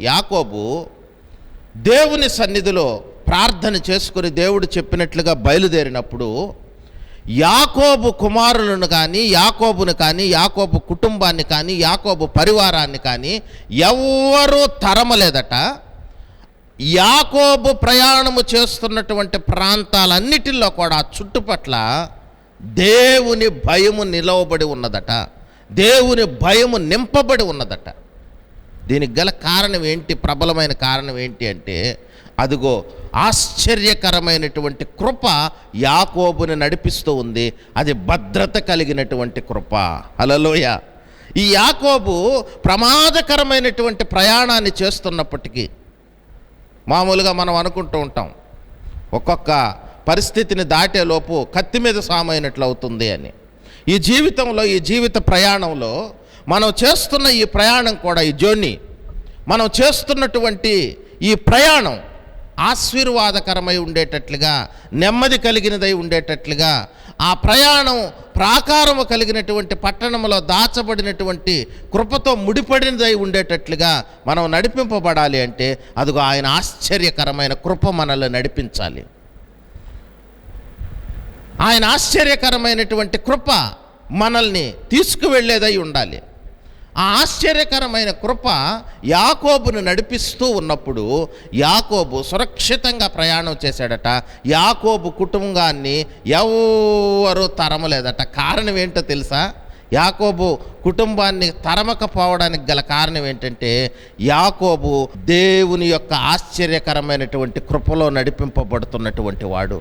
యాకోబు దేవుని సన్నిధిలో ప్రార్థన చేసుకుని దేవుడు చెప్పినట్లుగా బయలుదేరినప్పుడు యాకోబు కుమారులను కానీ, యాకోబును కానీ, యాకోబు కుటుంబాన్ని కానీ, యాకోబు పరివారాన్ని కానీ ఎవ్వరూ తరమలేదట. యాకోబు ప్రయాణము చేస్తున్నటువంటి ప్రాంతాలన్నిటిలో కూడా చుట్టుపట్ల దేవుని భయము నిలవబడి ఉన్నదట, దేవుని భయము నింపబడి ఉన్నదట. దీనికి గల కారణం ఏంటి? ప్రబలమైన కారణం ఏంటి అంటే, అదిగో ఆశ్చర్యకరమైనటువంటి కృప యాకోబుని నడిపిస్తూ ఉంది. అది భద్రత కలిగినటువంటి కృప. హల్లెలూయ. ఈ యాకోబు ప్రమాదకరమైనటువంటి ప్రయాణాన్ని చేస్తున్నప్పటికీ, మామూలుగా మనం అనుకుంటూ ఉంటాం ఒక్కొక్క పరిస్థితిని దాటేలోపు కత్తి మీద సామైనట్లు అవుతుంది అని. ఈ జీవితంలో, ఈ జీవిత ప్రయాణంలో మనం చేస్తున్న ఈ ప్రయాణం కూడా, ఈ జర్నీ మనం చేస్తున్నటువంటి ఈ ప్రయాణం ఆశీర్వాదకరమై ఉండేటట్లుగా, నెమ్మది కలిగినదై ఉండేటట్లుగా, ఆ ప్రయాణం ప్రాకారము కలిగినటువంటి పట్టణంలో దాచబడినటువంటి కృపతో ముడిపడినదై ఉండేటట్లుగా మనం నడిపింపబడాలి అంటే, అదిగో ఆయన ఆశ్చర్యకరమైన కృప మనల్ని నడిపించాలి. ఆయన ఆశ్చర్యకరమైనటువంటి కృప మనల్ని తీసుకువెళ్ళేదై ఉండాలి. ఆ ఆశ్చర్యకరమైన కృప యాకోబును నడిపిస్తూ ఉన్నప్పుడు యాకోబు సురక్షితంగా ప్రయాణం చేశాడట. యాకోబు కుటుంబాన్ని ఎవరూ తరమలేదట. కారణం ఏంటో తెలుసా? యాకోబు కుటుంబాన్ని తరమకపోవడానికి గల కారణం ఏంటంటే, యాకోబు దేవుని యొక్క ఆశ్చర్యకరమైనటువంటి కృపలో నడిపింపబడుతున్నటువంటి వాడు.